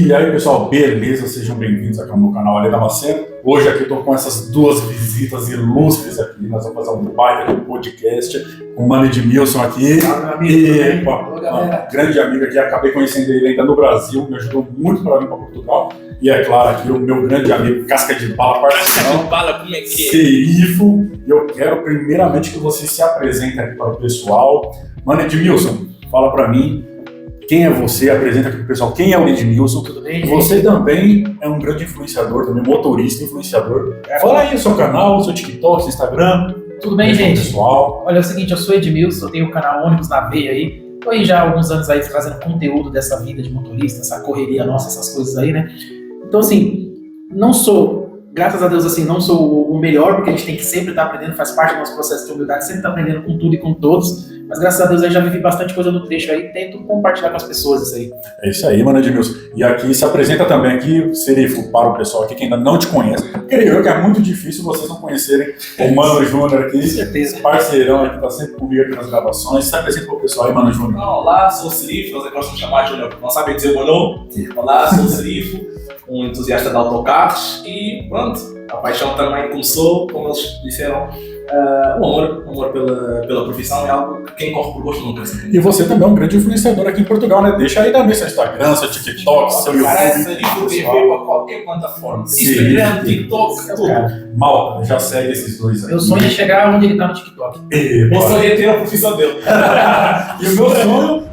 E aí, pessoal, beleza? Sejam bem-vindos aqui ao meu canal Ali Damasceno. Hoje aqui eu tô com essas duas visitas ilustres aqui. Nós vamos fazer um baita de um podcast com o Mano Edmilson aqui. E uma grande amiga aqui, acabei conhecendo ele ainda no Brasil, me ajudou muito para vir para Portugal. E é claro, aqui o meu grande amigo Casca de Bala, parceiro. Casca de Bala, como é que é? Serifo. Eu quero primeiramente que você se apresente aqui para o pessoal. Mano Edmilson, fala para mim. Quem é você? Apresenta aqui pro pessoal. Quem é o Edmilson? Tudo bem? Você também é um grande influenciador, também motorista, influenciador. Fala aí o seu canal, o seu TikTok, seu Instagram. Tudo bem, gente? Pessoal. Olha, é o seguinte, eu sou Edmilson, eu tenho o canal Ônibus na Veia aí. Tô aí já há alguns anos aí trazendo conteúdo dessa vida de motorista, essa correria nossa, essas coisas aí, né? Então, assim, não sou, graças a Deus, assim, não sou o melhor, porque a gente tem que sempre estar aprendendo, faz parte do nosso processo de humildade, sempre estar aprendendo com tudo e com todos. Mas graças a Deus aí já vivi bastante coisa no trecho aí, tento compartilhar com as pessoas isso aí. É isso aí, Mano Edmilson. E aqui se apresenta também aqui, Serifo, para o pessoal aqui que ainda não te conhece. Creio eu que é muito difícil vocês não conhecerem o Mano Júnior aqui. Com certeza. Parceirão aqui, tá sempre comigo aqui nas gravações. Se apresenta para o pessoal aí, Mano Júnior. Olá, sou o Serifo, você gosta de chamar de Júnior, não sabe dizer o meu nome? Olá, sou o Serifo, um entusiasta de autocarros e pronto, a paixão também começou, como eles disseram. O amor pela profissão é algo que quem corre por gosto nunca se. E você também é um grande influenciador aqui em Portugal, né? Deixa aí também seu Instagram, seu TikTok, seu YouTube. Cara, é Serifo TV para qualquer plataforma. Instagram, TikTok, tudo. Mal, já segue esses dois aí. Meu sonho é chegar onde ele tá no TikTok. Meu sonho é ter a profissão dele. E o meu sonho...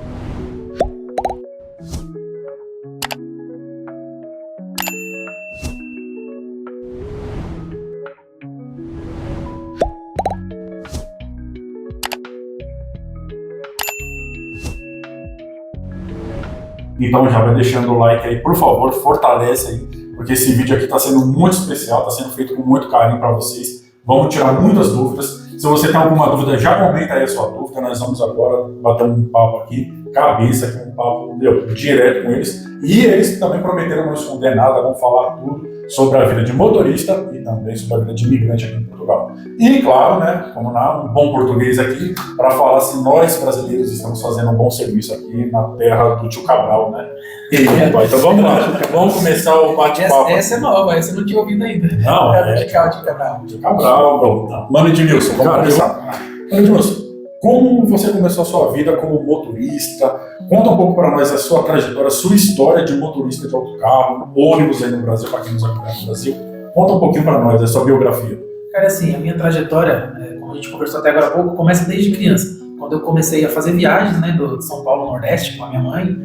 Então já vai deixando o like aí, por favor, fortalece aí, porque esse vídeo aqui está sendo muito especial, está sendo feito com muito carinho para vocês. Vamos tirar muitas dúvidas. Se você tem alguma dúvida, já comenta aí a sua dúvida. Nós vamos agora bater um papo aqui, cabeça, aqui, um papo direto com eles. E eles também prometeram não esconder nada, vão falar tudo sobre a vida de motorista e também sobre a vida de imigrante aqui em Portugal. E claro, né, como um bom português aqui, para falar se nós brasileiros estamos fazendo um bom serviço aqui na terra do tio Cabral, né? Então vamos lá, vamos começar o bate-papo. Essa é nova, essa eu não tinha ouvido ainda. Não, de Cabral. Tio Cabral, bom. Mano Edmilson, vamos começar. Mano Edmilson, como você começou a sua vida como motorista? Conta um pouco para nós a sua trajetória, a sua história de motorista de autocarro, ônibus aí no Brasil, para quem nos acompanha no Brasil. Conta um pouquinho para nós a sua biografia. Cara, assim, a minha trajetória, como a gente conversou até agora há pouco, começa desde criança. Quando eu comecei a fazer viagens, né, de São Paulo ao Nordeste com a minha mãe,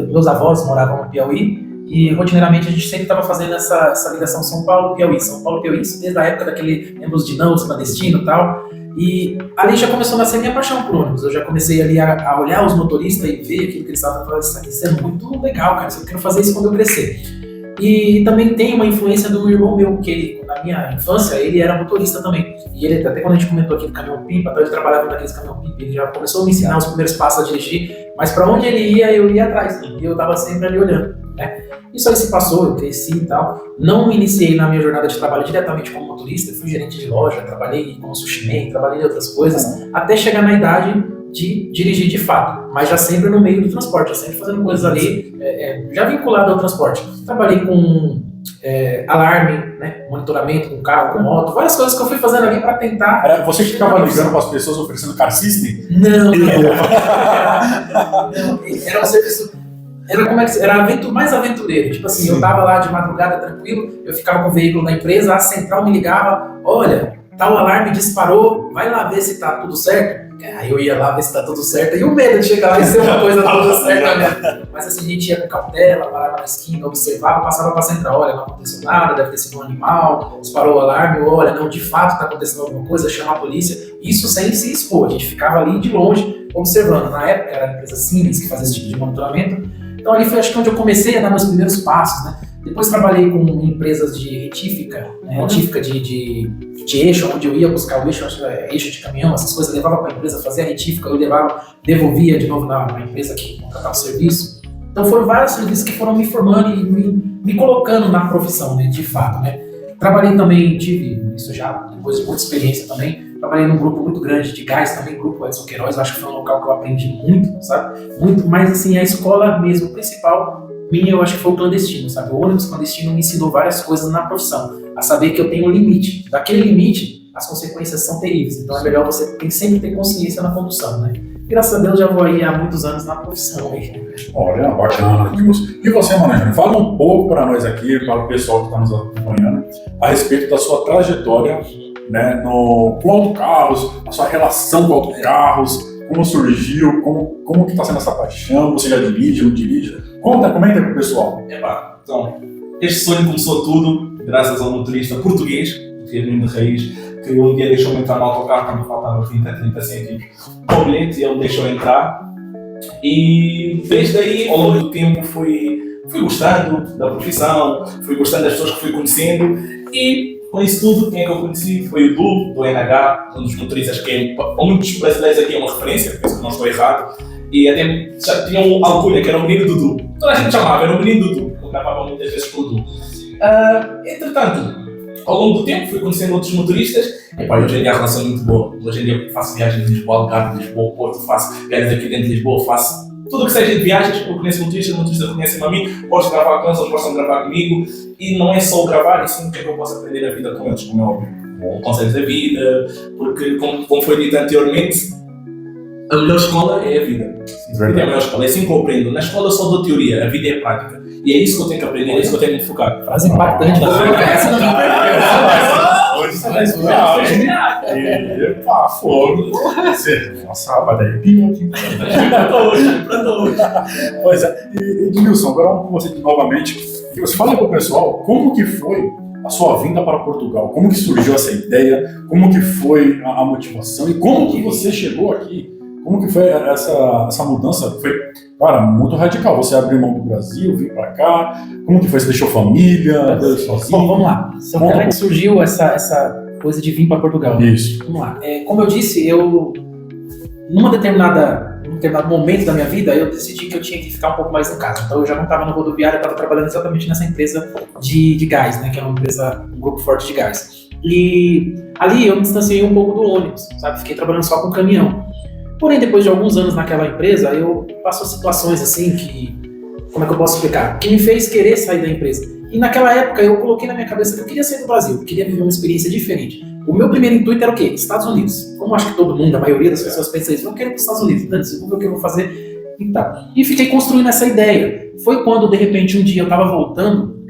meus avós moravam no Piauí, e rotineiramente a gente sempre estava fazendo essa ligação São Paulo-Piauí. São Paulo-Piauí, isso desde a época daquele ônibus de Nãos, clandestino e tal. E ali já começou a nascer minha paixão por ônibus. Eu já comecei ali a olhar os motoristas e ver aquilo que eles estavam fazendo. Isso é muito legal, cara. Eu quero fazer isso quando eu crescer. E também tem uma influência de um irmão meu, que ele, na minha infância, ele era motorista também. E ele, até quando a gente comentou aqui do caminhão-pipa, então ele trabalhava naqueles caminhão-pipa, ele já começou a me ensinar os primeiros passos a dirigir, mas para onde ele ia, eu ia atrás, e eu tava sempre ali olhando, né? Isso aí se passou, eu cresci e tal. Não me iniciei na minha jornada de trabalho diretamente como motorista, eu fui gerente de loja, trabalhei como sushi man, trabalhei em outras coisas, até chegar na idade de dirigir de fato, mas já sempre no meio do transporte, já sempre fazendo coisas ali, já vinculado ao transporte. Trabalhei com alarme, né, monitoramento com carro, com moto, várias coisas que eu fui fazendo ali para tentar... Você que ficava ligando para as pessoas oferecendo car system? Não. Era um serviço... Era mais aventureiro, tipo assim, eu tava lá de madrugada tranquilo, eu ficava com o veículo na empresa, a central me ligava, olha, tal alarme disparou, vai lá ver se tá tudo certo. Aí eu ia lá ver se tá tudo certo, e o medo de chegar lá e ser uma coisa toda certa mesmo. Mas assim, a gente ia com cautela, parava na esquina, observava, passava pra central, olha, não aconteceu nada, deve ter sido um animal, disparou o alarme, olha, não, de fato tá acontecendo alguma coisa, chama a polícia. Isso sem se expor, a gente ficava ali de longe, observando. Na época era a empresa Siemens que fazia esse tipo de monitoramento. Então ali foi, acho que onde eu comecei a dar meus primeiros passos, né? Depois trabalhei com empresas de retífica, né? Retífica de eixo, onde eu ia buscar o eixo, eixo de caminhão, essas coisas, levava para a empresa, fazia a retífica, eu levava, devolvia de novo na empresa que contratava o serviço. Então foram vários serviços que foram me formando e me colocando na profissão, né? De fato, né? Trabalhei também, tive isso já, depois de muita experiência também, trabalhei num grupo muito grande de gás também, grupo Edson Queiroz, acho que foi um local que eu aprendi muito, sabe? Muito, mas assim, a escola mesmo, principal, minha, eu acho que foi o clandestino, sabe? O ônibus clandestino me ensinou várias coisas na profissão, a saber que eu tenho um limite. Daquele limite, as consequências são terríveis. Então é melhor você sempre ter consciência na condução, né? Graças a Deus já vou aí há muitos anos na profissão. Olha, bacana. E você, Mano Júnior, fala um pouco para nós aqui, para o pessoal que está nos acompanhando, a respeito da sua trajetória, né, com autocarros, a sua relação com autocarros, como surgiu, como que está sendo essa paixão, você já dirige, não dirige? Comenta pro pessoal. Então, este sonho começou tudo graças a um motorista português, que é de raiz, que um dia deixou-me entrar no autocarro quando faltava 30 cêntimos ao bilhete, e ele me deixou entrar. E desde aí, ao longo do tempo, fui gostando da profissão, fui gostando das pessoas que fui conhecendo, e com isso tudo, quem é que eu conheci foi o Du, do NH, um dos motoristas que para muitos brasileiros aqui é uma referência, penso que não estou errado, e até já tinha um alcunha que era o menino Dudu. Toda a gente chamava, era o menino Dudu, eu gravava muitas vezes com o Du. Entretanto, ao longo do tempo fui conhecendo outros motoristas, e hoje em dia a relação é muito boa. Hoje em dia faço viagens de Lisboa, Algarve, Lisboa, Porto, faço viagens aqui dentro de Lisboa, faço tudo o que seja de viagens, eu conheço motoristas, motoristas conhecem-me a mim, posso gravar com eles, eles possam gravar comigo, e não é só o gravar, e sim o que é que eu posso aprender na vida com eles, como é óbvio. Conselhos da vida, porque como foi dito anteriormente, a melhor escola é a vida. A vida é a melhor escola, é assim que eu aprendo. Na escola eu só dou teoria, a vida é prática. E é isso que eu tenho que aprender, é isso que eu tenho que me focar. Frase impactante. Essa não me Epa, fogo. Nossa, vai dar arrepio aqui. Pra hoje. Pois é. E Edmilson, agora vamos com você novamente. Você fala para o pessoal como que foi a sua vinda para Portugal, como que surgiu essa ideia, como que foi a motivação e como que você chegou aqui. Como que foi essa mudança? Foi, cara, muito radical. Você abriu mão do Brasil, vir para cá. Como que foi? Você deixou família? Sozinho? Bom, vamos lá. Como é que surgiu essa coisa de vir para Portugal? Isso. Vamos lá. Como eu disse, num determinado momento da minha vida, eu decidi que eu tinha que ficar um pouco mais em casa. Então eu já não estava no rodoviário, eu estava trabalhando exatamente nessa empresa de gás, né? Que é um grupo forte de gás. E ali eu me distanciei um pouco do ônibus, sabe? Fiquei trabalhando só com caminhão. Porém, depois de alguns anos naquela empresa, eu passo situações assim que, como é que eu posso explicar? Que me fez querer sair da empresa. E naquela época eu coloquei na minha cabeça que eu queria sair do Brasil, eu queria viver uma experiência diferente. O meu primeiro intuito era o quê? Estados Unidos. Como acho que todo mundo, a maioria das pessoas pensa isso, eu quero ir para os Estados Unidos, vamos ver o que eu vou fazer e tal. E fiquei construindo essa ideia. Foi quando, de repente, um dia eu estava voltando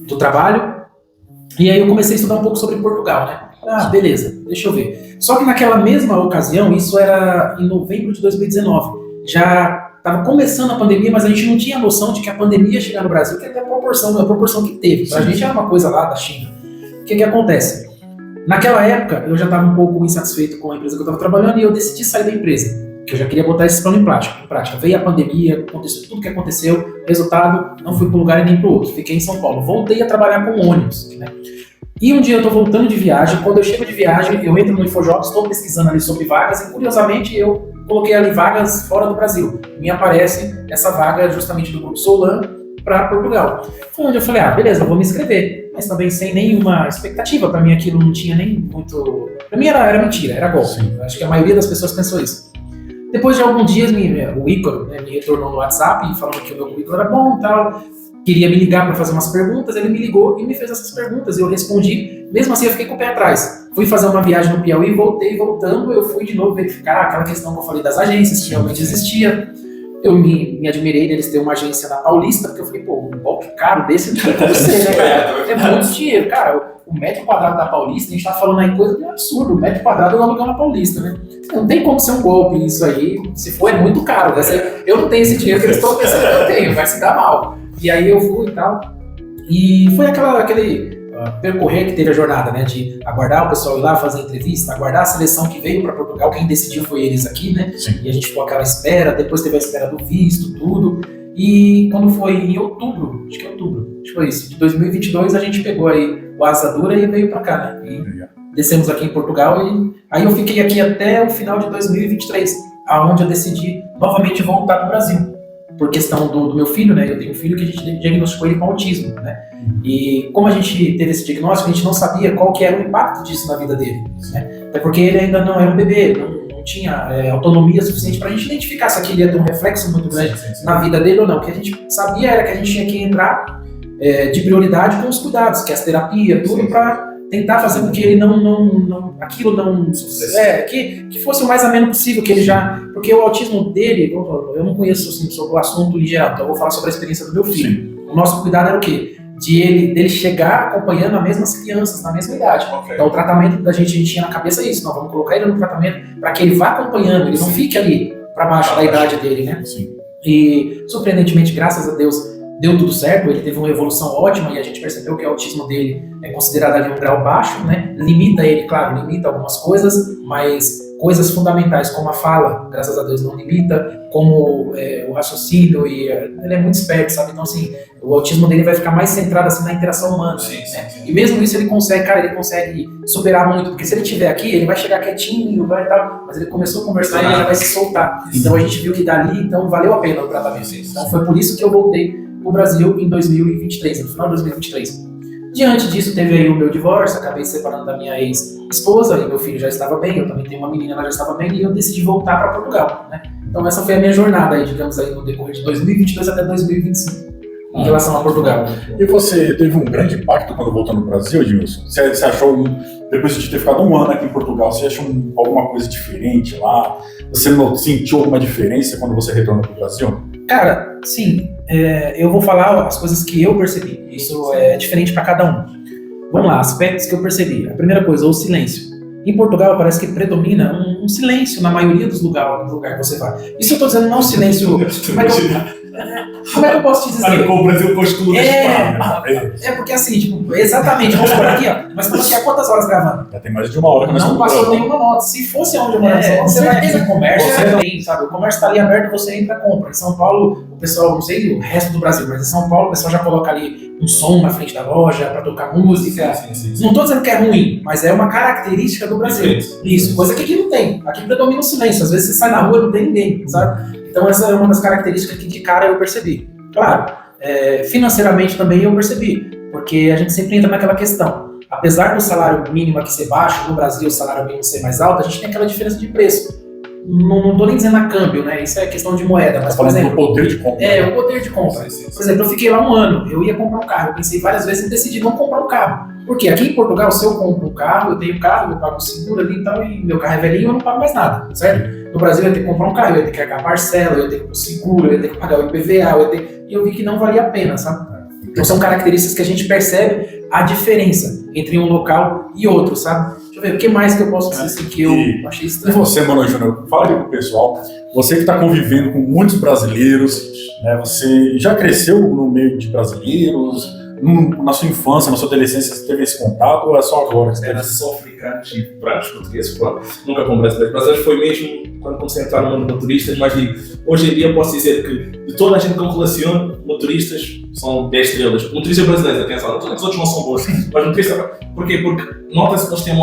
do trabalho, e aí eu comecei a estudar um pouco sobre Portugal, né? Ah, beleza, deixa eu ver. Só que naquela mesma ocasião, isso era em novembro de 2019, já estava começando a pandemia, mas a gente não tinha noção de que a pandemia ia chegar no Brasil, que até a proporção que teve. Pra gente era uma coisa lá da China. O que acontece? Naquela época, eu já estava um pouco insatisfeito com a empresa que eu estava trabalhando e eu decidi sair da empresa, que eu já queria botar esse plano em prática. Veio a pandemia, aconteceu tudo que aconteceu, resultado, não fui para um lugar e nem para o outro, fiquei em São Paulo. Voltei a trabalhar com ônibus, né? E um dia eu estou voltando de viagem, quando eu chego de viagem, eu entro no InfoJobs, estou pesquisando ali sobre vagas e, curiosamente, eu coloquei ali vagas fora do Brasil. Me aparece essa vaga justamente do Grupo Solan para Portugal. Foi onde eu falei, beleza, eu vou me inscrever. Mas também sem nenhuma expectativa, para mim aquilo não tinha nem muito... Para mim era mentira, era golpe. Acho que a maioria das pessoas pensou isso. Depois de alguns dias, o Ícaro me retornou no WhatsApp falando que o meu currículo era bom e tal. Queria me ligar para fazer umas perguntas, ele me ligou e me fez essas perguntas, e eu respondi, mesmo assim eu fiquei com o pé atrás. Fui fazer uma viagem no Piauí, voltando, eu fui de novo verificar aquela questão que eu falei das agências, que realmente existia. Eu me admirei deles ter uma agência na Paulista, porque eu falei, um golpe caro desse não tem como ser, né, cara? É muito dinheiro, cara. O metro quadrado da Paulista, a gente tá falando aí coisa de absurdo, o metro quadrado eu aluguel na Paulista, né? Não tem como ser um golpe isso aí, se for é muito caro, né? Eu não tenho esse dinheiro que eles estão pensando que eu tenho, vai se dar mal. E aí eu fui e tal, e foi aquele percorrer que teve a jornada, né, de aguardar o pessoal ir lá fazer entrevista, aguardar a seleção que veio para Portugal, quem decidiu foi eles aqui, né, Sim. E a gente ficou aquela espera, depois teve a espera do visto, tudo, e quando foi em outubro, acho que foi isso, de 2022, a gente pegou aí o Asa Dura e veio para cá, né, e descemos aqui em Portugal, e aí eu fiquei aqui até o final de 2023, aonde eu decidi novamente voltar para o Brasil. Por questão do meu filho, né? Eu tenho um filho que a gente diagnosticou ele com autismo, né? E como a gente teve esse diagnóstico, a gente não sabia qual que era o impacto disso na vida dele, né? Até porque ele ainda não era um bebê, não não tinha autonomia suficiente para a gente identificar se aquilo ia ter um reflexo muito grande na vida dele ou não. O que a gente sabia era que a gente tinha que entrar de prioridade com os cuidados, que é as terapias, tudo para tentar fazer com que ele que fosse o mais ameno possível, que ele já... Porque o autismo dele, eu não conheço assim, sobre o assunto em geral, então eu vou falar sobre a experiência do meu filho. Sim. O nosso cuidado era o quê? Dele chegar acompanhando as mesmas crianças na mesma idade. Okay. Então o tratamento da gente tinha na cabeça isso, nós vamos colocar ele no tratamento para que ele vá acompanhando, ele não fique ali para baixo da idade dele, né? Sim. E surpreendentemente, graças a Deus, deu tudo certo, ele teve uma evolução ótima e a gente percebeu que o autismo dele é considerado ali um grau baixo, né? Limita ele, claro, limita algumas coisas, mas coisas fundamentais como a fala, graças a Deus não limita, como o raciocínio, e ele é muito esperto, sabe? Então, assim, o autismo dele vai ficar mais centrado assim, na interação humana. Sim, né? Sim. E mesmo isso ele consegue superar muito, porque se ele estiver aqui, ele vai chegar quietinho, vai tal, mas ele começou a conversar e ele já vai se soltar. Então a gente viu que dali, então valeu a pena o tratamento. Então foi por isso que eu voltei o Brasil em 2023, no final de 2023. Diante disso, teve aí o meu divórcio, acabei separando da minha ex-esposa, e meu filho já estava bem, eu também tenho uma menina, ela já estava bem, e eu decidi voltar para Portugal, né? Então essa foi a minha jornada aí, digamos aí, no decorrer de 2022 até 2025, em relação a Portugal. E você teve um grande impacto quando voltou no Brasil, Edmilson? Você achou, depois de ter ficado um ano aqui em Portugal, você achou alguma coisa diferente lá? Você sentiu alguma diferença quando você retornou para o Brasil? Cara, sim. Eu vou falar as coisas que eu percebi. Isso é diferente para cada um. Vamos lá, aspectos que eu percebi. A primeira coisa, o silêncio. Em Portugal parece que predomina um silêncio na maioria dos lugares que você vai. Isso eu estou dizendo não silêncio... Como é que eu posso te dizer? O Brasil costuma porque assim, tipo, exatamente, vamos por aqui, ó. Mas estamos aqui há quantas horas gravando? Já tem mais de uma hora que nós não passou nenhuma nota. Se fosse onde eu morava em São Paulo, você vai aqui no comércio, você tem, sabe? O comércio está ali aberto, você entra e compra. Em São Paulo, o pessoal, não sei o resto do Brasil, mas em São Paulo o pessoal já coloca ali um som na frente da loja para tocar música. Sim. Não estou dizendo que é ruim, mas é uma característica do Brasil. Isso, coisa que aqui não tem. Aqui predomina o silêncio. Às vezes você sai na rua e não tem ninguém, sabe? Então essa é uma das características que de cara eu percebi. Claro, financeiramente também eu percebi, porque a gente sempre entra naquela questão. Apesar do salário mínimo aqui ser baixo, no Brasil o salário mínimo ser mais alto, a gente tem aquela diferença de preço. Não estou nem dizendo a câmbio, né? Isso é questão de moeda. Mas, por exemplo, o poder de compra. O poder de compra. Sim. Por exemplo, eu fiquei lá um ano, eu ia comprar um carro, eu pensei várias vezes em decidir não comprar um carro. Porque aqui em Portugal, se eu compro um carro, eu tenho carro, eu pago seguro ali e tal, e meu carro é velhinho, eu não pago mais nada, certo? No Brasil eu ia ter que comprar um carro, eu ia ter que pagar parcela, eu ia ter que ir pro seguro, eu ia ter que pagar o IPVA, e eu vi que não valia a pena, sabe? Então são características que a gente percebe a diferença entre um local e outro, sabe? Deixa eu ver, o que mais que eu posso dizer assim que eu achei estranho? E você, Mano Júnior, fala aqui pro pessoal, você que está convivendo com muitos brasileiros, né? Você já cresceu no meio de brasileiros? Na sua infância, na sua adolescência, você teve esse contato ou é só agora? Era só africano, tive brancos portugueses, nunca com brasileiros. Mas foi mesmo quando comecei a entrar no mundo de motoristas, mas digo, hoje em dia posso dizer que de toda a gente que eu relaciono, motoristas são 10 estrelas. Motoristas brasileiros, atenção, os outros não são bons, mas motoristas, porquê? Porque nota-se que eles têm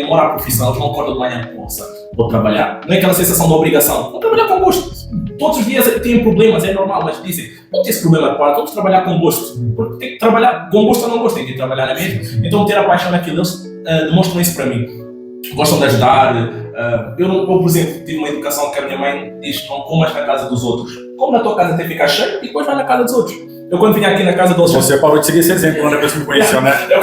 amor à profissão, eles não acordam de manhã, vou trabalhar. Não é aquela sensação de obrigação, vou trabalhar com gosto. Todos os dias têm problemas, é normal, mas dizem, não tem esse problema de parte, vamos trabalhar com gosto. Porque tem que trabalhar com gosto ou não gosto, tem que trabalhar na mesma. Então ter a paixão naquilo, eles demonstram isso para mim. Gostam de ajudar. Eu, por exemplo, tive uma educação que a minha mãe diz, não comas na casa dos outros. Como na tua casa até ficar cheio e depois vai na casa dos outros. Eu quando vinha aqui na casa dos outros... Você parou de seguir esse exemplo quando a pessoa me conheceu, né? Eu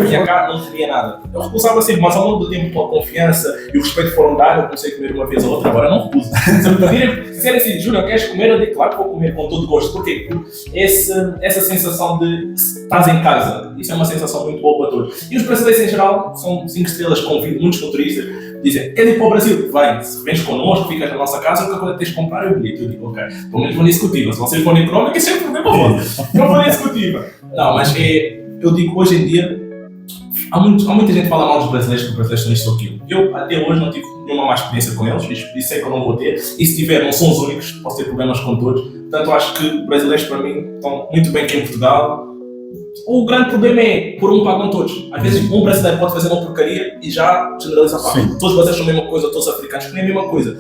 vinha cá, não comia nada. Eu recusava sempre, mas ao longo do tempo, com a confiança e o respeito foram dados, eu comecei a comer uma vez ou outra, agora não recuso. Se me pedirem, disserem assim, Júnior, queres comer? Eu digo, claro que vou comer com todo gosto. Porquê? Porque essa sensação de estás em casa, isso é uma sensação muito boa para todos. E os brasileiros em geral são 5 estrelas, convido muitos motoristas, dizem, queres ir para o Brasil? Vai, se vens connosco, ficas na nossa casa, a única coisa que tens de comprar é o bilhete. Eu digo, ok, pelo menos vou discutir, se vocês forem económica, isso é um problema vosso. Não vou discutir. Não, mas eu digo, hoje em dia, há muita gente que fala mal dos brasileiros, que os brasileiros são isto ou aquilo. Eu, até hoje, não tive nenhuma má experiência com eles, e sei que eu não vou ter. E se tiver, não são os únicos, posso ter problemas com todos. Portanto, acho que brasileiros, para mim, estão muito bem aqui em Portugal. O grande problema é, por um pagam todos. Às vezes um brasileiro pode fazer uma porcaria e já generaliza, todos os brasileiros são a mesma coisa, todos os africanos, que nem a mesma coisa.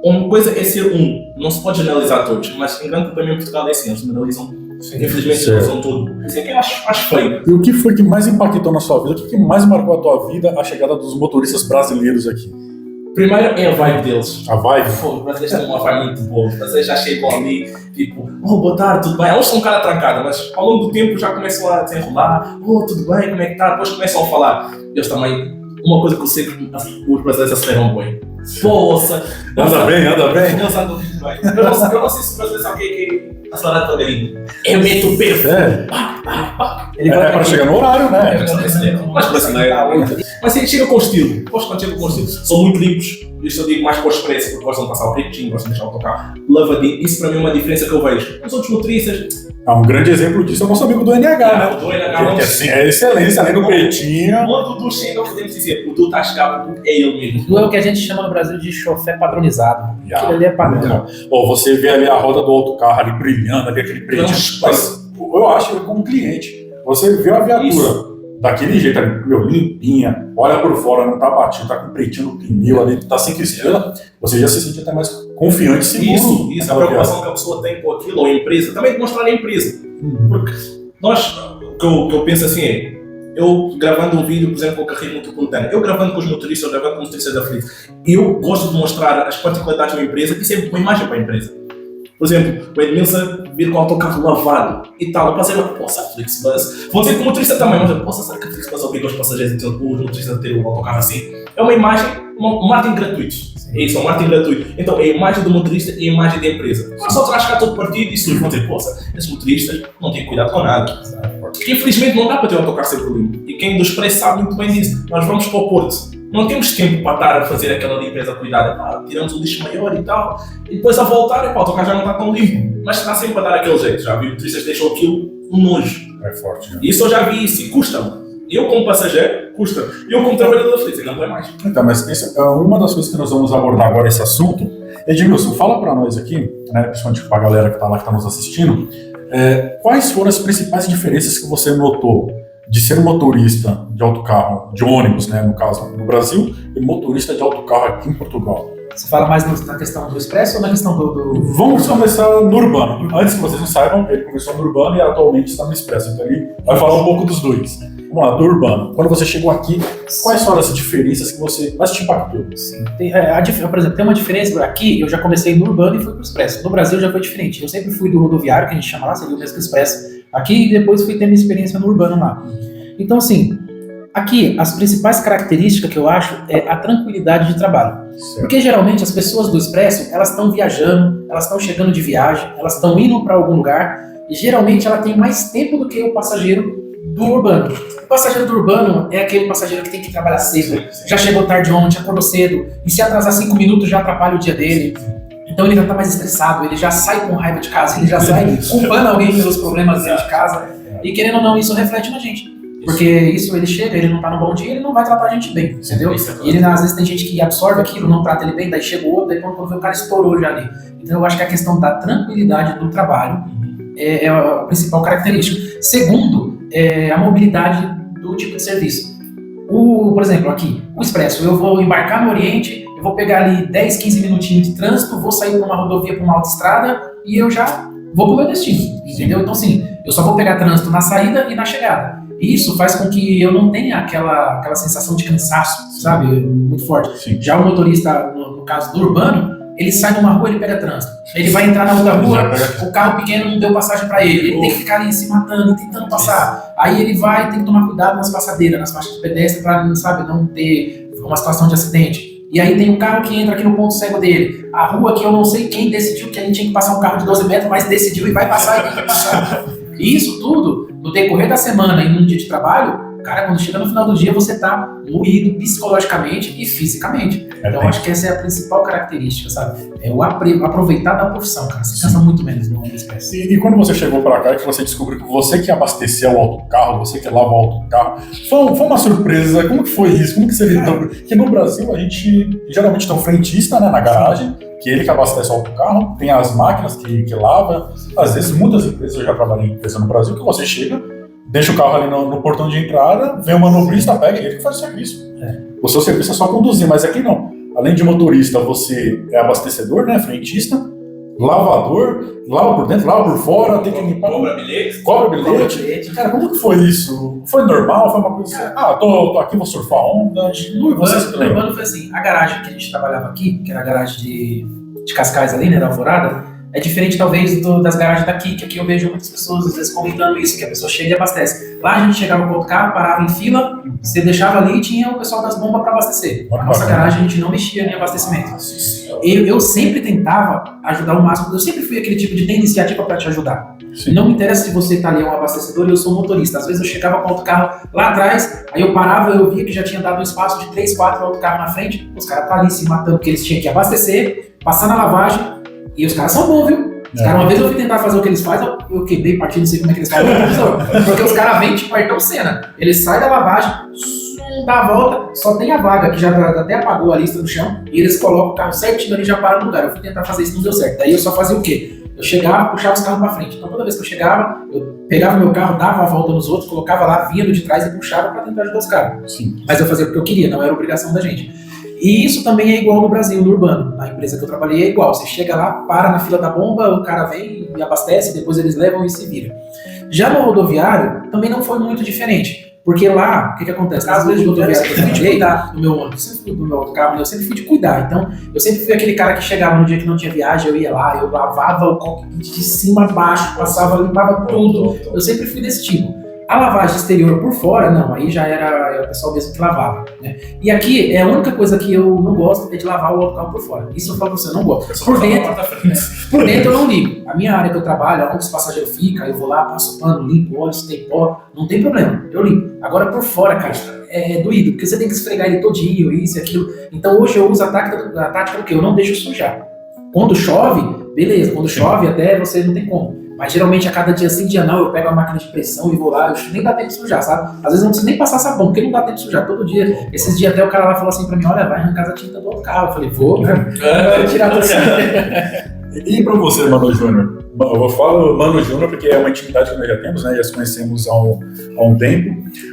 Uma coisa é ser não se pode generalizar todos, mas em grande problema em Portugal é assim, eles generalizam Infelizmente Certo. não são tudo. Isso é que eu acho feio. E o que foi que mais impactou na sua vida? O que mais marcou a tua vida a chegada dos motoristas brasileiros aqui? Primeiro é a vibe deles. A vibe? Pô, os brasileiros têm uma vibe muito boa. Os brasileiros já chegam ali, tipo, oh, boa tarde, tudo bem? Eles são um cara trancado, mas ao longo do tempo já começam a desenrolar. Oh, tudo bem, como é que tá? Depois começam a falar. Eles também, uma coisa que eu sei que os brasileiros aceleram bem. Poça! Anda bem. Eles andam muito bem. Eu não sei se os brasileiros sabem o que é acelerar devagarinho. É meto o peso. É, Ele é para chegar no horário, né? Mas brasileiro. Mas chega com estilo. Depois quando chega com estilo. São muito limpos. Isto eu digo mais para o expresso, porque gostam de passar o pretinho, gostam de deixar o autocarro lavadinho. Isso para mim é uma diferença que eu vejo. Os outros motoristas. Um grande exemplo disso é o nosso amigo do NH, né? O NH Que assim, é excelência, além do peitinho. Quando o Dudu chega, podemos dizer, o Dudu está a chegar, é ele mesmo. Tu é o que a gente chama no Brasil de chofé padronizado. Yeah. Aquilo ali é padrão. Ou você vê ali a roda do autocarro ali brilhando, ali aquele pretinho. Não, Mas eu acho que como cliente, você vê a viatura Isso. daquele jeito ali, meu, limpinha, olha por fora, não tá batido, tá com pretinho no pneu ali, tá 5 estrelas, você já se sente até mais confiante e seguro. Isso, a preocupação que a pessoa tem com aquilo, ou a empresa, também demonstrar a empresa. Porque nós, o que eu penso assim é, eu gravando um vídeo, por exemplo, com o Carrinho Metropolitano, eu gravando com os motoristas, eu gravando com os motoristas da Fleet, eu gosto de mostrar as particularidades da empresa, isso é uma imagem para a empresa. Por exemplo, o Edmilson vir com o autocarro lavado e tal, eu passei lá, poxa, a Flixbus. Vou dizer que o motorista também, mas poxa, será que a Flixbus obriga os passageiros a ter o motorista a ter o autocarro assim? É uma imagem, um marketing gratuito. É isso, é um marketing gratuito. Então, é a imagem do motorista e a imagem da empresa. Não é só traz cá todo partido e surge, vão dizer, poxa, esses motoristas não têm cuidado com nada. Infelizmente não dá para ter um autocarro sempre limpo. E quem do Expresso sabe muito bem disso. Nós vamos para o Porto. Não temos tempo para estar a fazer aquela limpeza cuidada. Tiramos o lixo maior e tal. E depois a voltar, o autocarro já não está tão limpo. Mas está sempre a dar aquele jeito. Já vi motoristas que deixam aquilo um nojo. É forte, né? Isso eu já vi isso e custa-me. Eu como passageiro, custa. Eu como trabalhador da Flix, não é mais. Então, mas essa é uma das coisas que nós vamos abordar agora, esse assunto. Edmilson, fala para nós aqui, né, principalmente para a galera que está lá, que está nos assistindo, quais foram as principais diferenças que você notou de ser motorista de autocarro, de ônibus, né, no caso, no Brasil, e motorista de autocarro aqui em Portugal? Você fala mais na questão do expresso ou na questão do... Vamos começar no urbano. Antes que vocês não saibam, ele começou no urbano e atualmente está no expresso. Então ele vai falar um pouco dos dois. Vamos lá, do urbano. Quando você chegou aqui, quais foram as diferenças que você mais te impactou? Sim. Por exemplo, tem uma diferença. Aqui eu já comecei no urbano e fui pro expresso. No Brasil já foi diferente. Eu sempre fui do rodoviário, que a gente chama lá, seria o mesmo que expresso. Aqui e depois fui ter minha experiência no urbano lá. Então, assim, aqui as principais características que eu acho é a tranquilidade de trabalho. Certo. Porque geralmente as pessoas do expresso, elas estão viajando, elas estão chegando de viagem, elas estão indo para algum lugar e geralmente ela tem mais tempo do que o passageiro do urbano. O passageiro do urbano é aquele passageiro que tem que trabalhar cedo, já chegou tarde ontem, acordou cedo, e se atrasar 5 minutos já atrapalha o dia dele. Então ele já está mais estressado, ele já sai com raiva de casa, ele já sai culpando alguém pelos problemas dentro de casa. E querendo ou não, isso reflete na gente. Porque isso, ele chega, ele não tá no bom dia, ele não vai tratar a gente bem, entendeu? E ele, às vezes, tem gente que absorve aquilo, não trata ele bem, daí chega o outro, daí quando vê o cara estourou já ali. Então eu acho que a questão da tranquilidade do trabalho é a principal característica. Segundo, é a mobilidade do tipo de serviço. Por exemplo, aqui, o expresso, eu vou embarcar no Oriente, eu vou pegar ali 10, 15 minutinhos de trânsito, vou sair para uma rodovia, para uma autoestrada e eu já vou para o meu destino, entendeu? Então, assim, eu só vou pegar trânsito na saída e na chegada. E isso faz com que eu não tenha aquela sensação de cansaço, sabe? Muito forte. Sim. Já o motorista, no caso do urbano, ele sai numa rua, ele pega trânsito. Ele vai entrar na outra rua, o carro pequeno não deu passagem para ele. Ele tem que ficar ali se matando, tentando passar. Aí ele vai, tem que tomar cuidado nas passadeiras, nas faixas de pedestre, para, sabe, não ter uma situação de acidente. E aí tem um carro que entra aqui no ponto cego dele. A rua que eu não sei quem decidiu que a gente tinha que passar um carro de 12 metros, mas decidiu e vai passar e tem que passar. E isso tudo, no decorrer da semana e num dia de trabalho, cara, quando chega no final do dia, você tá moído psicologicamente e fisicamente. Então, eu acho que essa é a principal característica, sabe? É o aproveitar da profissão, cara. Você cansa muito menos no expresso. E quando você chegou para cá, que você descobriu que você que abasteceu o autocarro, você que lava o autocarro, foi uma surpresa? Como que foi isso? Como que você lidou? Porque no Brasil, a gente geralmente tem um frentista, né, na garagem, que ele que abastece o autocarro, tem as máquinas que lava. Às vezes, muitas empresas, eu já trabalhei em empresa no Brasil, que você chega, deixa o carro ali no portão de entrada, vem o manobrista, pega ele que faz o serviço. O seu serviço é só conduzir, mas aqui não. Além de motorista, você é abastecedor, né, frentista, lavador, lava por dentro, lava por fora, tem que limpar. Cobra bilhete. Cobra bilhete. Cara, como que foi isso? Foi normal? Foi uma coisa assim? Tô aqui, vou surfar onda. No Urbano foi assim, a garagem que a gente trabalhava aqui, que era a garagem de Cascais ali, né, da Alvorada, é diferente talvez das garagens daqui, que aqui eu vejo muitas pessoas às vezes comentando isso, que a pessoa chega e abastece. Lá a gente chegava com outro carro, parava em fila, você deixava ali e tinha o pessoal das bombas para abastecer. A nossa garagem a gente não mexia em abastecimento. Eu sempre tentava ajudar o máximo, eu sempre fui aquele tipo de ter iniciativa para te ajudar. Sim. Não me interessa se você tá ali um abastecedor e eu sou motorista. Às vezes eu chegava com outro carro lá atrás, aí eu parava, eu via que já tinha dado um espaço de 3, 4 outro carro na frente, os caras tá ali se matando porque eles tinham que abastecer, passar na lavagem. E os caras são bons, viu? Os caras, uma vez eu fui tentar fazer o que eles fazem, eu quebrei partido, não sei como é que eles fazem, porque os caras vêm tipo Ayrton Senna. Eles saem da lavagem, dá a volta, só tem a vaga, que já até apagou a lista no chão, e eles colocam o carro certinho ali e já param no lugar. Eu fui tentar fazer isso, não deu certo. Daí eu só fazia o quê? Eu chegava, puxava os carros pra frente. Então toda vez que eu chegava, eu pegava meu carro, dava a volta nos outros, colocava lá, vinha no de trás e puxava pra tentar ajudar os caras. Sim. Mas eu fazia porque eu queria, não era obrigação da gente. E isso também é igual no Brasil, no Urbano. Na empresa que eu trabalhei é igual. Você chega lá, para na fila da bomba, o cara vem e abastece, depois eles levam e se vira. Já no rodoviário, também não foi muito diferente. Porque lá, o que acontece? Às vezes no rodoviário eu fui de cuidar do meu ônibus, do meu carro, eu sempre fui de cuidar. Então, eu sempre fui aquele cara que chegava no dia que não tinha viagem, eu ia lá, eu lavava o cockpit de cima a baixo, passava, limpava tudo. Eu sempre fui desse tipo. A lavagem exterior por fora, não, aí já era o pessoal mesmo que lavava, né? E aqui, a única coisa que eu não gosto é de lavar o outro carro por fora. Isso eu falo pra você, eu não gosto. Por dentro eu não ligo. A minha área que eu trabalho, onde os passageiros ficam, eu vou lá, passo pano, limpo óleo, se tem pó, não tem problema, eu limpo. Agora por fora, cara, é doído, porque você tem que esfregar ele todinho, isso e aquilo. Então hoje eu uso a tática do quê? Eu não deixo sujar. Quando chove, beleza, quando chove até você não tem como. Mas geralmente a cada dia sim, dia não, eu pego a máquina de pressão e vou lá, nem dá tempo de sujar, sabe? Às vezes não preciso nem passar sabão, porque não dá tempo de sujar todo dia. Esses dias até o cara lá falou assim pra mim, olha, vai arrancar a tinta do outro carro. Eu falei, vou tirar tudo assim. E pra você, Mano Júnior? Eu falo Mano Júnior porque é uma intimidade que nós já temos, né? Já se conhecemos há um tempo.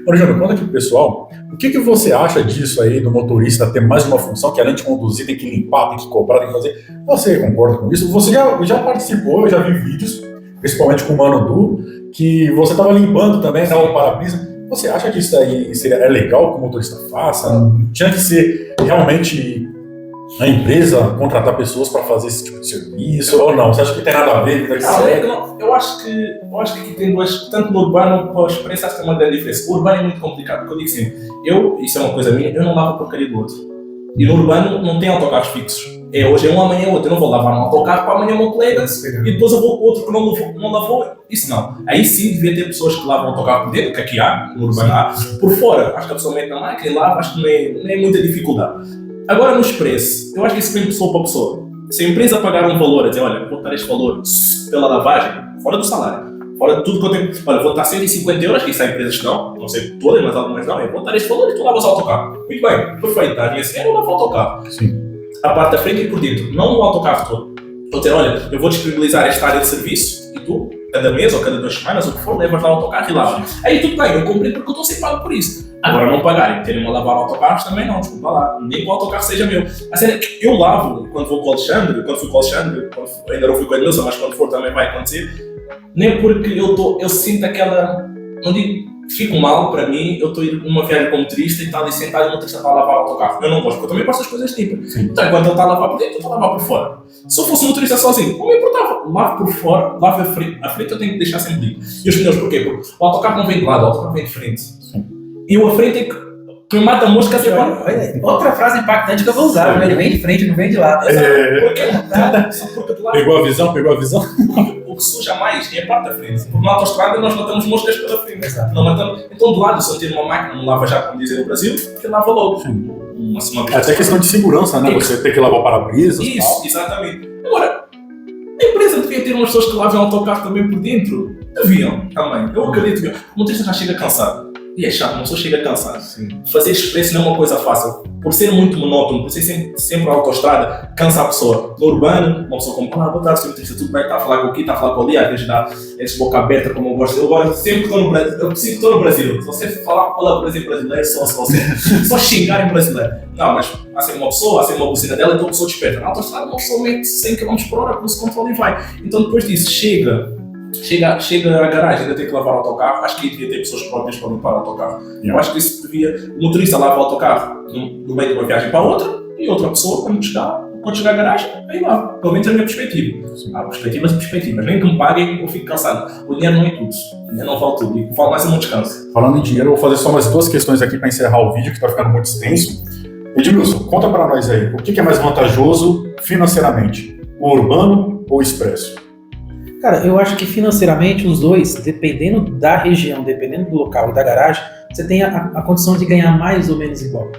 Mano Júnior, conta aqui pro pessoal, o que você acha disso aí, do motorista ter mais uma função que além de conduzir, tem que limpar, tem que cobrar, tem que fazer? Você concorda com isso? Você já participou, eu já vi vídeos, principalmente com o Mano Du, que você estava limpando também, estava o para-brisa. Você acha que isso aí é legal que o motorista faça? Tinha que ser realmente a empresa contratar pessoas para fazer esse tipo de serviço ou não? Você acha que tem nada a ver? Eu acho que aqui tem duas, tanto no urbano para a experiência, acho que tem uma grande diferença. O urbano é muito complicado, porque eu digo sempre, isso é uma coisa minha, eu não lavo a porcaria do outro. E no urbano não tem autocarros fixos. Hoje é um, amanhã é outro. Eu não vou lavar um autocarro para amanhã o meu colega e depois eu vou com outro que não lavou. Isso não. Aí sim devia ter pessoas que lavam o autocarro por dentro, que aqui há, no urbano há. Por fora, acho que a pessoa mete na máquina e lava, acho que não é muita dificuldade. Agora no expresso, eu acho que isso vem pessoa para pessoa. Se a empresa pagar um valor, a dizer, olha, vou dar este valor pela lavagem, fora do salário, fora de tudo que eu tenho, olha, vou dar 150 euros, que isso há empresas que não sei todas, mas algumas não, eu vou dar este valor e tu lavas o autocarro. Muito bem, perfeito, dá dinheiro assim, eu lavo o autocarro. Sim. A parte da frente e por dentro, não no autocarro todo. Vou dizer, olha, eu vou disponibilizar esta área de serviço e tu, cada mês ou cada 2 semanas, o que for, levas lá o autocarro e lava. Aí tudo bem, eu compreendo porque eu estou sempre pago por isso. Agora não pagarem, terem-me a lavar autocarros também não, desculpa lá, nem que o autocarro seja meu. A sério, eu lavo quando vou com o Alexandre, ainda não fui com a Edmilson, mas quando for também vai acontecer, nem porque eu sinto aquela, não digo, fico mal para mim, eu estou a ir numa viagem com motorista e está ali sentado e o motorista está a lavar o autocarro. Eu não gosto, porque eu também gosto das coisas limpas. Então, enquanto ele está a lavar por dentro, eu estou a lavar por fora. Se eu fosse um motorista sozinho, não me importava. Lavo por fora, lavo a frente eu tenho que deixar sempre limpo. E os pneus, porquê? Porque o autocarro não vem de lado, o autocarro vem de frente. Sim. E o a frente é que me mata a mosca. Outra frase impactante que eu vou usar, ele vem de frente, não vem de lado. Pegou a visão? O que suja mais é a parte da frente. Porque na autostrada nós matamos moscas pela frente. Não matamos. Então, do lado, se eu ter uma máquina, não lava já, como dizem no Brasil, porque lava logo. É até questão de segurança, né? Você tem que lavar o para-brisa. Isso, exatamente. Agora, a empresa devia ter umas pessoas que lavem o autocarro também por dentro. Deviam, também. Eu acredito que o motorista já chega cansado. E é chato, uma pessoa chega cansada. Sim. Fazer expresso não é uma coisa fácil. Por ser muito monótono, por ser sempre a autoestrada, cansa a pessoa. No urbano, uma pessoa como, boa tarde, senhor motorista, tudo bem, está a falar com aqui, está a falar com ali, às vezes dá esse boca aberta como eu gosto. Eu agora sempre que estou no Brasil, eu sinto que estou no Brasil. Se você falar palavras em brasileiro, só xingar em brasileiro. Não, mas há sempre uma pessoa, há sempre uma buzina dela, então a pessoa desperta. Na autoestrada, uma pessoa mete 100 km por hora, com o controle e vai. Então depois disso, chega à garagem, ainda tem que lavar o autocarro. Acho que devia ter pessoas próprias para limpar o autocarro. Eu acho que isso devia. O motorista lava o autocarro no meio de uma viagem para outra e outra pessoa, quando chegar à garagem, aí lava. Pelo menos é a minha perspectiva. Há perspectivas. Nem que me paguem, eu fico cansado. O dinheiro não é tudo. O dinheiro não vale tudo. E vale mais um descanso. Falando em dinheiro, eu vou fazer só mais 2 questões aqui para encerrar o vídeo, que está ficando muito extenso. Edmilson, conta para nós aí, o que é mais vantajoso financeiramente? O urbano ou o expresso? Cara, eu acho que financeiramente os dois, dependendo da região, dependendo do local e da garagem, você tem a condição de ganhar mais ou menos igual.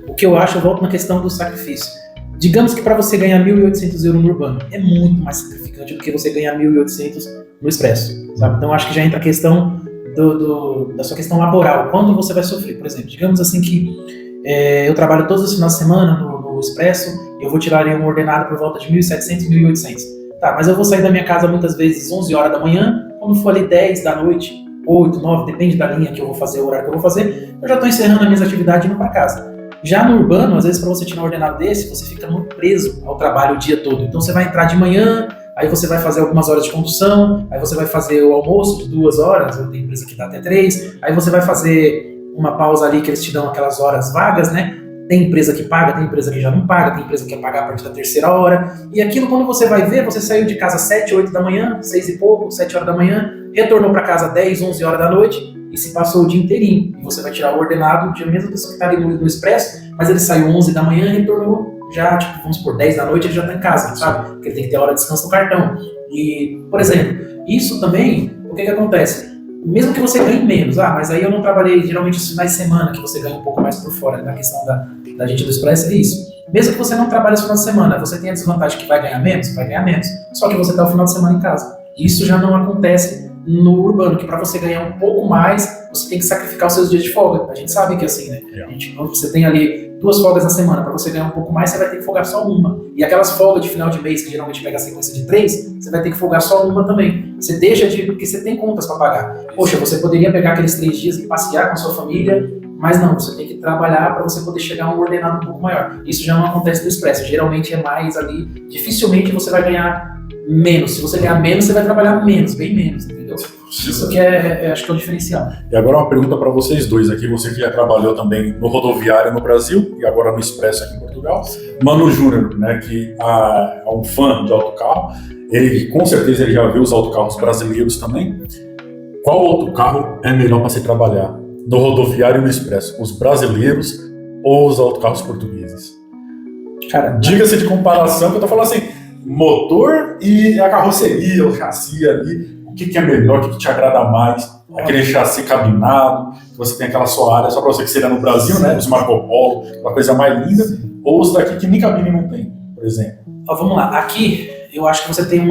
O que eu acho, eu volto na questão do sacrifício. Digamos que para você ganhar 1.800 euros no urbano, é muito mais sacrificante do que você ganhar 1.800 no expresso, sabe? Então acho que já entra a questão da sua questão laboral. Quando você vai sofrer, por exemplo, digamos assim que eu trabalho todos os finais de semana no expresso, eu vou tirar um ordenado por volta de 1.700, 1.800. Tá, mas eu vou sair da minha casa muitas vezes 11 horas da manhã, quando for ali 10 da noite, 8, 9, depende da linha que eu vou fazer, o horário que eu vou fazer, eu já estou encerrando as minhas atividades e indo para casa. Já no urbano, às vezes para você tirar um ordenado desse, você fica muito preso ao trabalho o dia todo. Então você vai entrar de manhã, aí você vai fazer algumas horas de condução, aí você vai fazer o almoço de 2 horas, ou tem empresa que dá até 3, aí você vai fazer uma pausa ali que eles te dão aquelas horas vagas, né? Tem empresa que paga, tem empresa que já não paga, tem empresa que quer pagar a partir da 3ª hora. E aquilo, quando você vai ver, você saiu de casa 7, 8 da manhã, 6 e pouco, 7 horas da manhã, retornou para casa 10, 11 horas da noite e se passou o dia inteirinho. E você vai tirar o ordenado de a mesma pessoa que está ali no expresso, mas ele saiu 11 da manhã e retornou já, tipo, vamos por 10 da noite, ele já está em casa, sabe? Porque ele tem que ter hora de descanso no cartão. E, por exemplo, isso também, o que acontece? Mesmo que você ganhe menos, mas aí eu não trabalhei, geralmente os finais de semana que você ganha um pouco mais por fora, na questão da gente do expresso, é isso. Mesmo que você não trabalhe os finais de semana, você tem a desvantagem que vai ganhar menos, só que você está o final de semana em casa. Isso já não acontece no urbano, que para você ganhar um pouco mais, você tem que sacrificar os seus dias de folga. A gente sabe que é assim, né? Quando você tem ali 2 folgas na semana, para você ganhar um pouco mais, você vai ter que folgar só uma. E aquelas folgas de final de mês, que geralmente pega a sequência de 3, você vai ter que folgar só uma também. Você deixa porque você tem contas para pagar. Poxa, você poderia pegar aqueles 3 dias e passear com a sua família, mas não, você tem que trabalhar para você poder chegar a um ordenado um pouco maior. Isso já não acontece no expresso, geralmente é mais ali, dificilmente você vai ganhar menos. Se você ganhar menos, você vai trabalhar menos, bem menos, entendeu? Isso que acho que é o diferencial. E agora uma pergunta para vocês dois aqui, você que já trabalhou também no rodoviário no Brasil e agora no expresso aqui em Portugal. Mano Júnior, né, que é um fã de autocarro, ele com certeza ele já viu os autocarros brasileiros também. Qual autocarro é melhor para se trabalhar no rodoviário e no expresso? Os brasileiros ou os autocarros portugueses? Cara, diga-se de comparação, que eu tô falando assim, motor e a carroceria, o chassi ali. O que é melhor, o que te agrada mais? Aquele chassi cabinado, que você tem aquela sua área, só para você que seria no Brasil, né? Os Marco Polo, uma coisa mais linda, ou os daqui que nem cabine não tem, por exemplo. Vamos lá, aqui eu acho que você tem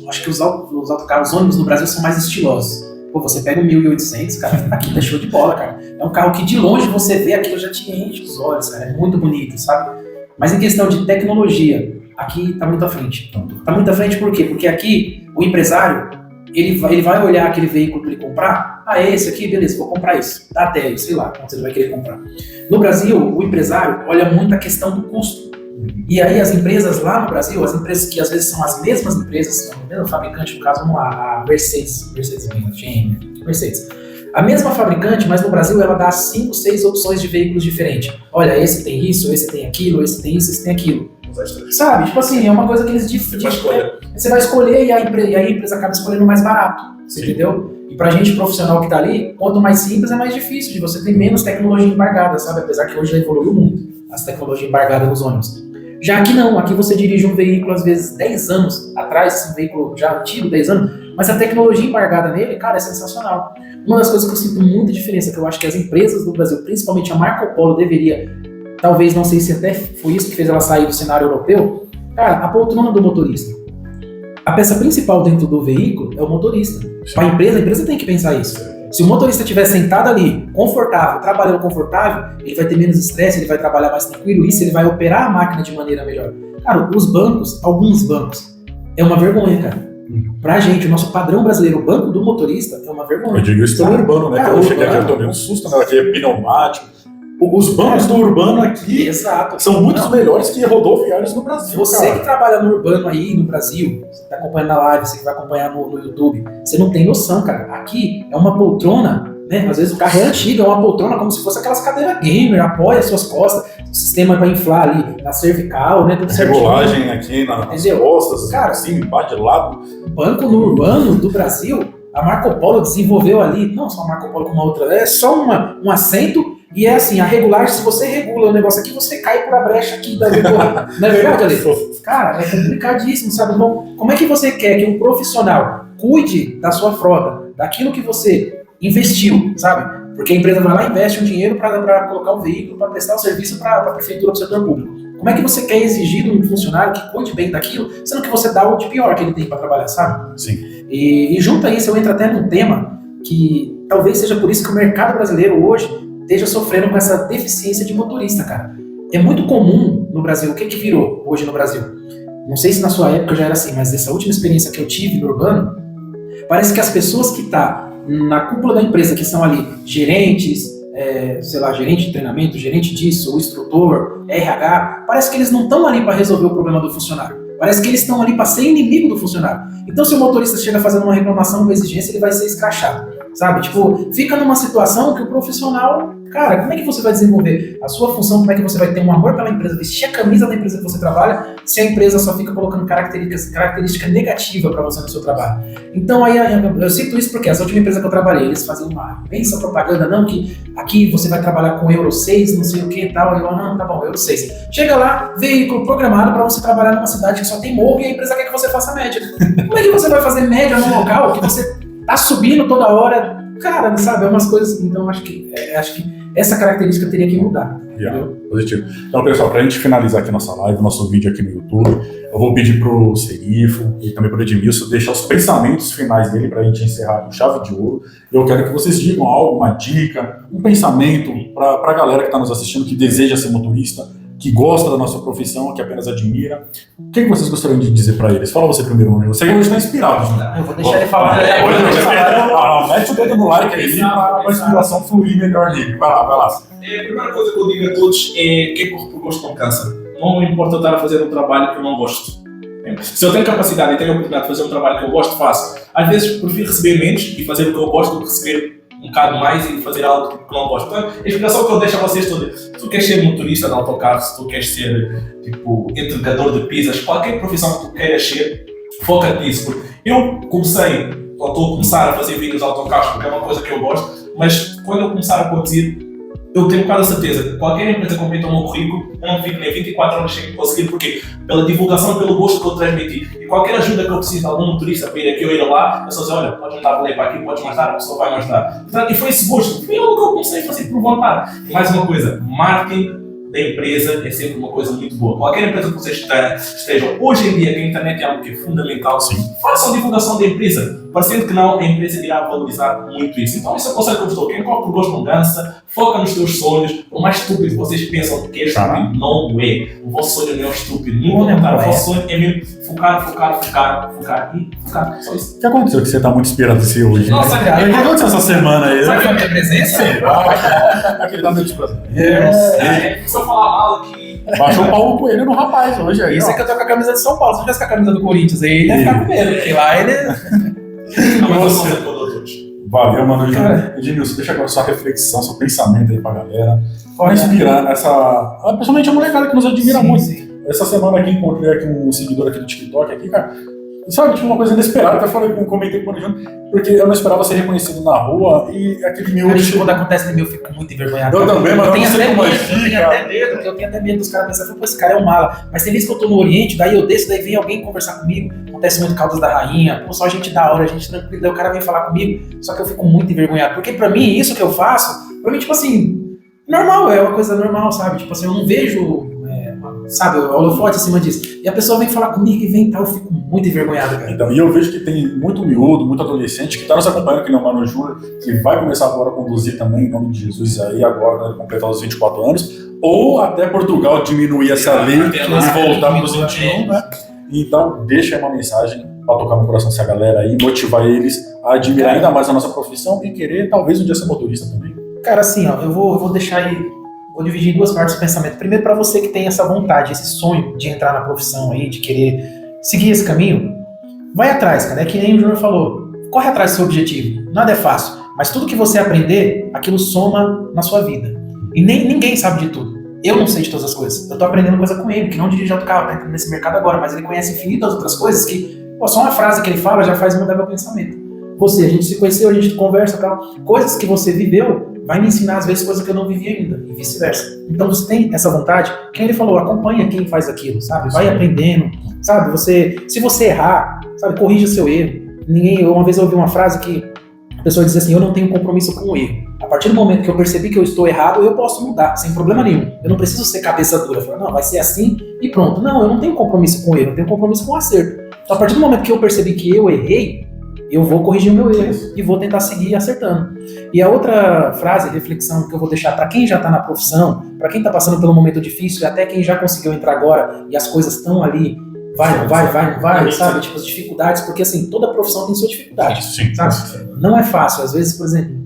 acho que os autocarros, os ônibus no Brasil são mais estilosos. Pô, você pega o 1.800, cara, aqui tá show de bola, cara. É um carro que de longe você vê aquilo já te enche os olhos, cara, é muito bonito, sabe? Mas em questão de tecnologia, aqui tá muito à frente. Tá muito à frente por quê? Porque aqui o empresário, ele vai olhar aquele veículo para ele comprar, esse aqui, beleza, vou comprar esse, dá até, sei lá, quanto ele vai querer comprar. No Brasil, o empresário olha muito a questão do custo. E aí as empresas lá no Brasil, as empresas que às vezes são as mesmas empresas, o mesmo fabricante, no caso, vamos lá, a Mercedes, GM, Mercedes. A mesma fabricante, mas no Brasil ela dá 5, 6 opções de veículos diferentes. Olha, esse tem isso, esse tem aquilo, esse tem isso, esse tem aquilo. Sabe? Tipo assim, é uma coisa que eles você vai escolher e a empresa acaba escolhendo o mais barato. Você entendeu? E pra gente profissional que tá ali, quanto mais simples é mais difícil, de você ter menos tecnologia embargada, sabe? Apesar que hoje já evoluiu muito as tecnologias embargadas nos ônibus. Já aqui não, aqui você dirige um veículo às vezes 10 anos atrás, um veículo já antigo, 10 anos, mas a tecnologia embargada nele, cara, é sensacional. Uma das coisas que eu sinto muita diferença, que eu acho que as empresas do Brasil, principalmente a Marco Polo, deveria, talvez, não sei se até foi isso que fez ela sair do cenário europeu, cara, a poltrona do motorista. A peça principal dentro do veículo é o motorista. A empresa tem que pensar isso. Se o motorista estiver sentado ali, confortável, trabalhando confortável, ele vai ter menos estresse, ele vai trabalhar mais tranquilo, isso ele vai operar a máquina de maneira melhor. Cara, os bancos, alguns bancos, é uma vergonha, cara. Pra gente, o nosso padrão brasileiro, o banco do motorista, é uma vergonha. Eu digo isso pelo urbano, né? Quando eu cheguei aqui, eu tomei um susto, né? Aqui é pneumático. Os bancos do urbano aqui são muito melhores que rodoviários no Brasil. Você que trabalha no urbano aí, no Brasil, você tá acompanhando na live, você que vai acompanhar no YouTube, você não tem noção, cara. Aqui é uma poltrona, né? Às vezes o carro é antigo, é uma poltrona como se fosse aquelas cadeiras gamer, apoia as suas costas, o sistema para inflar ali na cervical, né? Tudo regulagem aqui nas costas, cara, assim, bate de lado. Banco no urbano do Brasil, a Marco Polo desenvolveu ali, não só a Marco Polo como uma outra, é só um assento. E é assim, a regulagem, se você regula o negócio aqui, você cai por a brecha aqui da regulagem. Não é verdade, Ale? Cara, é complicadíssimo, sabe? Bom, como é que você quer que um profissional cuide da sua frota, daquilo que você investiu, sabe? Porque a empresa vai lá e investe um dinheiro para colocar um veículo, para prestar o serviço para a prefeitura, para o setor público. Como é que você quer exigir de um funcionário que cuide bem daquilo, sendo que você dá o de pior que ele tem para trabalhar, sabe? Sim. E junto a isso, eu entro até num tema que talvez seja por isso que o mercado brasileiro hoje esteja sofrendo com essa deficiência de motorista, cara. É muito comum no Brasil, o que virou hoje no Brasil? Não sei se na sua época já era assim, mas dessa última experiência que eu tive no urbano, parece que as pessoas que estão na cúpula da empresa, que são ali gerentes, sei lá, gerente de treinamento, gerente disso, ou instrutor, RH, parece que eles não estão ali para resolver o problema do funcionário. Parece que eles estão ali para ser inimigo do funcionário. Então, se o motorista chega fazendo uma reclamação, uma exigência, ele vai ser escrachado, sabe? Tipo, fica numa situação que o profissional, cara, como é que você vai desenvolver a sua função? Como é que você vai ter um amor pela empresa, vestir a camisa da empresa que você trabalha, se a empresa só fica colocando característica negativa para você no seu trabalho? Então, aí eu cito isso porque essa última empresa que eu trabalhei, eles faziam uma imensa propaganda, não, que aqui você vai trabalhar com Euro 6, não sei o que e tal. Eu, não, tá bom, Euro 6. Chega lá, veículo programado para você trabalhar numa cidade que só tem morro e a empresa quer que você faça média. Como é que você vai fazer média num local que você tá subindo toda hora? Cara, sabe, é umas coisas. Então, acho que essa característica teria que mudar. Positivo. Então, pessoal, pra gente finalizar aqui nossa live, nosso vídeo aqui no YouTube, eu vou pedir pro Serifo e também pro Edmilson deixar os pensamentos finais dele pra gente encerrar com chave de ouro. Eu quero que vocês digam algo, uma dica, um pensamento pra galera que tá nos assistindo, que deseja ser motorista, que gosta da nossa profissão, que apenas admira. O que vocês gostariam de dizer para eles? Fala você primeiro, né? Você hoje está inspirado. Né? Eu vou deixar ele falar. Mete o dedo no like aí para a inspiração fluir melhor nele. Vai lá. A primeira coisa que eu digo a todos é que o gosto não cansa. Não importa eu estar a fazer um trabalho que eu não gosto. Se eu tenho capacidade e tenho a oportunidade de fazer um trabalho que eu gosto, faço. Às vezes prefiro receber menos e fazer o que eu gosto do que receber um bocado mais e fazer algo que não gosto. Então, a explicação que eu deixo a vocês todas, se tu queres ser motorista de autocarro, se tu queres ser entregador de pizzas, qualquer profissão que tu queiras ser, foca-te nisso. Porque eu comecei, ou estou a começar a fazer vídeos de autocarros porque é uma coisa que eu gosto, mas quando eu começar a conduzir, eu tenho quase a certeza que qualquer empresa que comenta o meu currículo, eu não fico nem 24 horas sem conseguir. Porquê? Pela divulgação, pelo gosto que eu transmiti. E qualquer ajuda que eu preciso de algum motorista para ir aqui ou ir lá, eu só dizer, olha, podes mandar para aqui, podes mais dar, a pessoa vai mais dar. Portanto, e foi esse gosto. Foi algo que eu comecei a fazer por vontade. E mais uma coisa, marketing da empresa é sempre uma coisa muito boa. Qualquer empresa que vocês estejam, hoje em dia, que a internet é algo que é fundamental, façam divulgação da empresa. Parecendo que não, a empresa irá valorizar muito isso. Então, esse é o conselho que eu vos dou. Quem corre por gosto não dança, foca nos teus sonhos. Por mais estúpido que vocês pensam que é estúpido, não é. O vosso sonho não é estúpido. Nunca tentar. O vosso sonho é mesmo focar e focar. Só isso. O que aconteceu que você está muito inspirado esse hoje? Nossa, cara. O que aconteceu essa semana aí? Sabe a minha presença? Aquele da noite prazer. Se eu falar mal aqui... Baixou o Paulo Coelho no rapaz hoje aí. Isso é que eu tô com a camisa de São Paulo. Se eu tivesse com a camisa do Corinthians aí, ele ia ficar com medo, porque lá ele... Valeu, mano. Edmilson, deixa agora sua reflexão, seu pensamento aí pra galera. Pra inspirar nessa. Principalmente a molecada que nos admira muito. Essa semana aqui encontrei aqui um seguidor aqui do TikTok aqui, cara. Sabe, tipo uma coisa inesperada, até comentei com o Júnior, porque eu não esperava ser reconhecido na rua e aquele meu. Quando acontece no meu, eu fico muito envergonhado. Eu também, mas eu tenho até medo dos caras pensarem, pô, esse cara é um mala. Mas tem vezes que eu tô no Oriente, daí eu desço, daí vem alguém conversar comigo. Acontece muito Caldas da Rainha, pô, só gente da hora, gente tranquila, daí o cara vem falar comigo, só que eu fico muito envergonhado. Porque pra mim, isso que eu faço, pra mim, tipo assim, normal, é uma coisa normal, sabe? Tipo assim, eu não vejo. sabe, o holofote acima disso. E a pessoa vem falar comigo e vem e tal, eu fico muito envergonhado, cara. Então, e eu vejo que tem muito miúdo, muito adolescente que está nos acompanhando, que nem o Mano Júnior, que vai começar agora a conduzir também, em nome de Jesus, aí agora, né, completar os 24 anos, ou até Portugal diminuir essa lei e voltar para os 21, né? Então, deixa aí uma mensagem para tocar no coração dessa galera aí, motivar eles a admirar ainda mais a nossa profissão e querer, talvez, um dia ser motorista também. Cara, assim, ó, eu vou deixar aí, vou dividir em duas partes do pensamento. Primeiro, para você que tem essa vontade, esse sonho de entrar na profissão aí, de querer seguir esse caminho, vai atrás, cara. É que nem o Júnior falou, corre atrás do seu objetivo. Nada é fácil, mas tudo que você aprender, aquilo soma na sua vida. E ninguém sabe de tudo. Eu não sei de todas as coisas. Eu tô aprendendo coisa com ele, que não dirige autocarro, tá entrando nesse mercado agora, mas ele conhece infinitas outras coisas que, pô, só uma frase que ele fala já faz mudar meu pensamento. Você, a gente se conheceu, a gente conversa, tal. Coisas que você viveu vai me ensinar, às vezes, coisas que eu não vivi ainda, e vice-versa. Então, você tem essa vontade, quem ele falou, acompanha quem faz aquilo, sabe? Vai aprendendo, sabe? Se você errar, sabe? Corrija seu erro. Uma vez eu ouvi uma frase que a pessoa dizia assim, eu não tenho compromisso com o erro. A partir do momento que eu percebi que eu estou errado, eu posso mudar, sem problema nenhum. Eu não preciso ser cabeça dura, falar, não, vai ser assim e pronto. Não, eu não tenho compromisso com o erro, eu tenho compromisso com o acerto. Então, a partir do momento que eu percebi que eu errei, eu vou corrigir o meu erro e vou tentar seguir acertando. E a outra frase, reflexão que eu vou deixar para quem já está na profissão, para quem está passando pelo momento difícil, e até quem já conseguiu entrar agora e as coisas estão ali, não vai, sabe? Tipo, as dificuldades, porque assim, toda profissão tem sua dificuldade, sabe? Não é fácil, às vezes, por exemplo,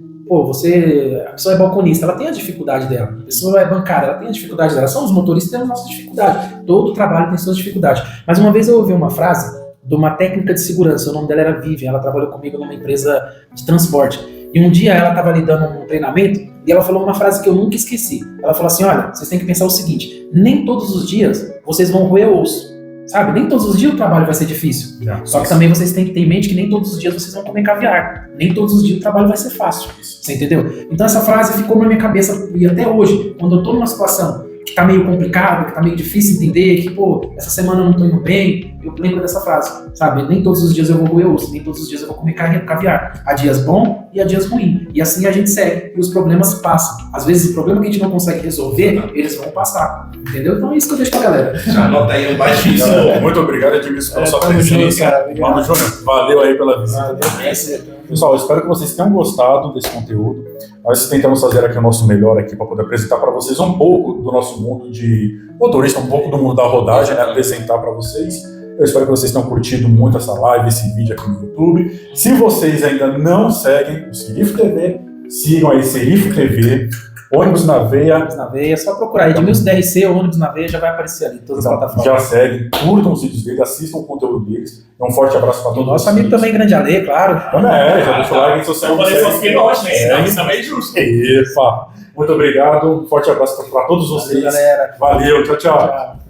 a pessoa é balconista, ela tem a dificuldade dela, a pessoa é bancária, ela tem a dificuldade dela, somos motoristas, temos nossas dificuldades, todo trabalho tem suas dificuldades. Mas uma vez eu ouvi uma frase de uma técnica de segurança, o nome dela era Vivian, ela trabalhou comigo numa empresa de transporte. E um dia ela estava ali dando um treinamento e ela falou uma frase que eu nunca esqueci. Ela falou assim, olha, vocês têm que pensar o seguinte, nem todos os dias vocês vão roer osso, sabe? Nem todos os dias o trabalho vai ser difícil. Só que também vocês têm que ter em mente que nem todos os dias vocês vão comer caviar. Nem todos os dias o trabalho vai ser fácil. Você entendeu? Então essa frase ficou na minha cabeça e até hoje, quando eu estou numa situação que tá meio complicado, que tá meio difícil entender, que, essa semana eu não tô indo bem, eu lembro dessa frase, sabe? Nem todos os dias eu vou roer osso, nem todos os dias eu vou comer caviar. Há dias bons e há dias ruins. E assim a gente segue, e os problemas passam. Às vezes o problema que a gente não consegue resolver, eles vão passar, entendeu? Então é isso que eu deixo pra galera. Já anota aí um baixíssimo. Muito obrigado, Edmilson, pela sua presença. Mano Júnior, valeu aí pela visita. Pessoal, eu espero que vocês tenham gostado desse conteúdo. Nós tentamos fazer aqui o nosso melhor aqui para poder apresentar para vocês um pouco do nosso mundo de motorista, um pouco do mundo da rodagem, né? Apresentar para vocês. Eu espero que vocês tenham curtido muito essa live, esse vídeo aqui no YouTube. Se vocês ainda não seguem o Serifo TV, sigam aí Serifo TV, Ônibus na Veia. Ônibus na Veia, é só procurar Edmilson DRC, Ônibus na Veia, já vai aparecer ali, todas as plataformas. Já seguem, curtam os vídeos dele, assistam o conteúdo deles. Um forte abraço para todos. Nosso amigo também, Grande Ale, claro. Já deixa o like, se você não né? Isso também é justo. Epa. Muito obrigado, um forte abraço para todos vocês. Valeu, galera. Valeu, tchau. Tchau.